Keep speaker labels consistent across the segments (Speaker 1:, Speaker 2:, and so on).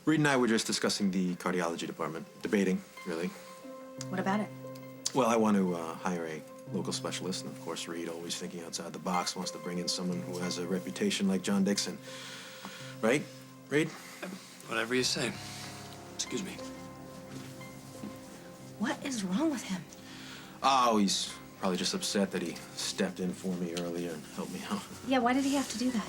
Speaker 1: Reed and I were just discussing the cardiology department. Debating, really.
Speaker 2: What about it?
Speaker 1: Well, I want to hire a local specialist, and of course, Reed, always thinking outside the box, wants to bring in someone who has a reputation like John Dixon. Right, Reed?
Speaker 3: Whatever you say. Excuse me.
Speaker 2: What is wrong with him?
Speaker 1: Oh, he's probably just upset that he stepped in for me earlier and helped me out.
Speaker 2: Yeah, why did he have to do that?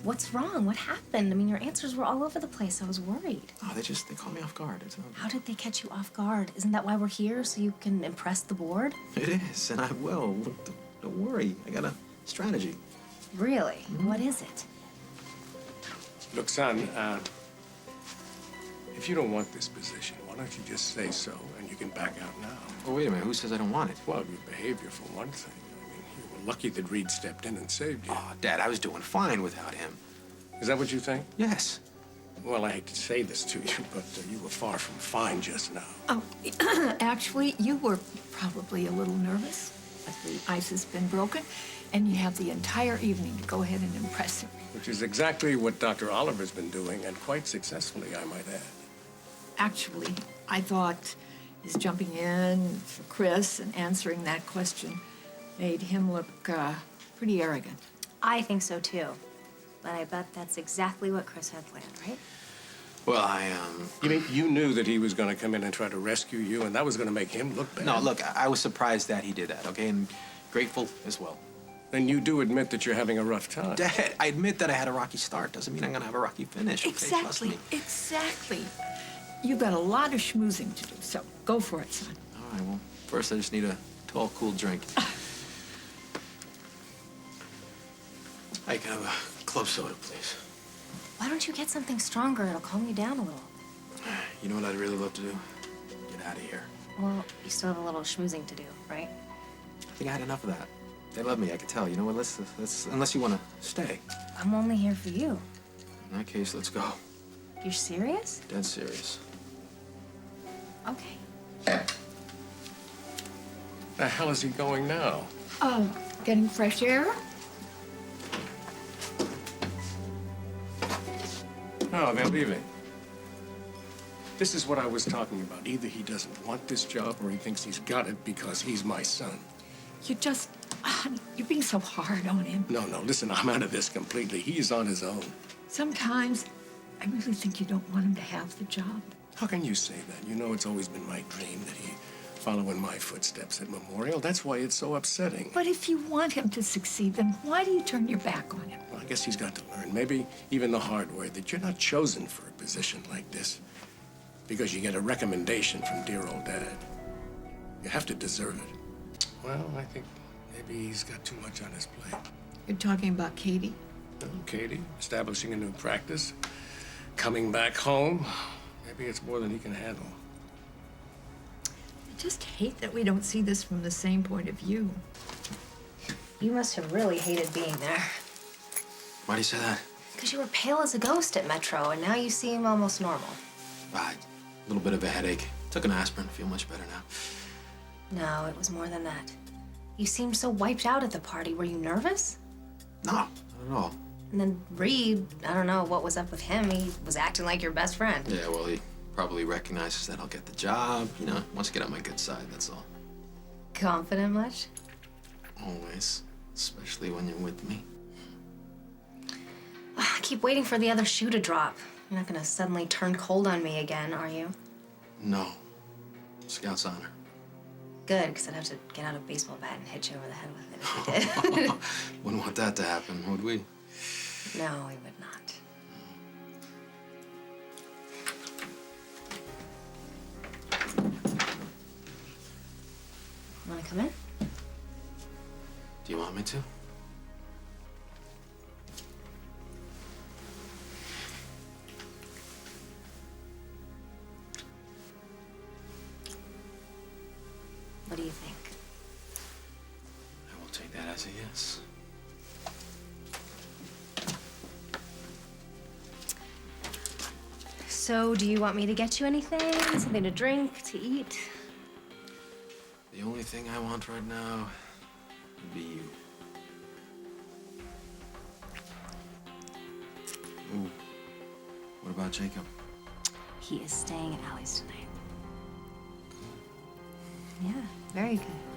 Speaker 2: What's wrong? What happened? I mean, your answers were all over the place. I was worried.
Speaker 1: Oh, they caught me off guard.
Speaker 2: How did they catch you off guard? Isn't that why we're here, so you can impress the board?
Speaker 1: It is, and I will. Look, don't worry. I got a strategy.
Speaker 2: Really? What is it?
Speaker 3: Look, son, if you don't want this position, why don't you just say so and you can back out now?
Speaker 1: Oh, wait a minute. Who says I don't want it?
Speaker 3: Well, your behavior, for one thing. I mean, you were lucky that Reed stepped in and saved you.
Speaker 1: Oh, Dad, I was doing fine without him.
Speaker 3: Is that what you think?
Speaker 1: Yes.
Speaker 3: Well, I hate to say this to you, but you were far from fine just now.
Speaker 4: Oh, actually, you were probably a little nervous, as the ice has been broken, and you have the entire evening to go ahead and impress him.
Speaker 3: Which is exactly what Dr. Oliver's been doing, and quite successfully, I might add.
Speaker 4: Actually, I thought his jumping in for Chris and answering that question made him look pretty arrogant.
Speaker 2: I think so, too. But I bet that's exactly what Chris had planned, right?
Speaker 1: Well,
Speaker 3: You mean you knew that he was going to come in and try to rescue you, and that was going to make him look bad?
Speaker 1: No, look, I was surprised that he did that, okay? And grateful as well.
Speaker 3: Then you do admit that you're having a rough time.
Speaker 1: Dad, I admit that I had a rocky start. Doesn't mean I'm gonna have a rocky finish. Okay? Trust
Speaker 4: Exactly,
Speaker 1: me.
Speaker 4: exactly. You've got a lot of schmoozing to do, so go for it, son.
Speaker 1: All right, well, first I just need a tall, cool drink. I can have a club soda, please.
Speaker 2: Why don't you get something stronger? It'll calm you down a little.
Speaker 1: You know what I'd really love to do? Get out of here.
Speaker 2: Well, you still have a little schmoozing to do, right?
Speaker 1: I think I had enough of that. They love me, I could tell. You know what, let's unless you want to stay.
Speaker 2: I'm only here for you.
Speaker 1: In that case, let's go.
Speaker 2: You're serious?
Speaker 1: Dead serious.
Speaker 2: Okay.
Speaker 3: The hell is he going now?
Speaker 4: Getting fresh air?
Speaker 3: No, they're leaving. This is what I was talking about. Either he doesn't want this job or he thinks he's got it because he's my son.
Speaker 4: You just, honey, you're being so hard on him.
Speaker 3: No, listen, I'm out of this completely. He's on his own.
Speaker 4: Sometimes I really think you don't want him to have the job.
Speaker 3: How can you say that? You know it's always been my dream that he follow in my footsteps at Memorial. That's why it's so upsetting.
Speaker 4: But if you want him to succeed, then why do you turn your back on him?
Speaker 3: Well, I guess he's got to learn, maybe even the hard way, that you're not chosen for a position like this because you get a recommendation from dear old Dad. You have to deserve it. Well, I think maybe he's got too much on his plate.
Speaker 4: You're talking about Katie?
Speaker 3: No, Katie, establishing a new practice, coming back home. Maybe it's more than he can handle.
Speaker 4: I just hate that we don't see this from the same point of view.
Speaker 2: You must have really hated being there.
Speaker 1: Why do you say that?
Speaker 2: Because you were pale as a ghost at Metro, and now you seem almost normal.
Speaker 1: A little bit of a headache. Took an aspirin, feel much better now.
Speaker 2: No, it was more than that. You seemed so wiped out at the party. Were you nervous?
Speaker 1: No, not at all.
Speaker 2: And then Reed, I don't know what was up with him. He was acting like your best friend.
Speaker 1: Yeah, well, he probably recognizes that I'll get the job. You know, wants to get on my good side, that's all.
Speaker 2: Confident much?
Speaker 1: Always, especially when you're with me.
Speaker 2: I keep waiting for the other shoe to drop. You're not gonna suddenly turn cold on me again, are you?
Speaker 1: No. Scout's honor.
Speaker 2: Good, because I'd have to get out a baseball bat and hit you over the head with it if you did.
Speaker 1: Wouldn't want that to happen, would we?
Speaker 2: No, we would not. Want to come in?
Speaker 1: Do you want me to?
Speaker 2: What do you think?
Speaker 1: I will take that as a yes.
Speaker 2: So, do you want me to get you anything? Something to drink, to eat?
Speaker 1: The only thing I want right now would be you. Ooh. What about Jacob?
Speaker 2: He is staying at Allie's tonight. Yeah, very good.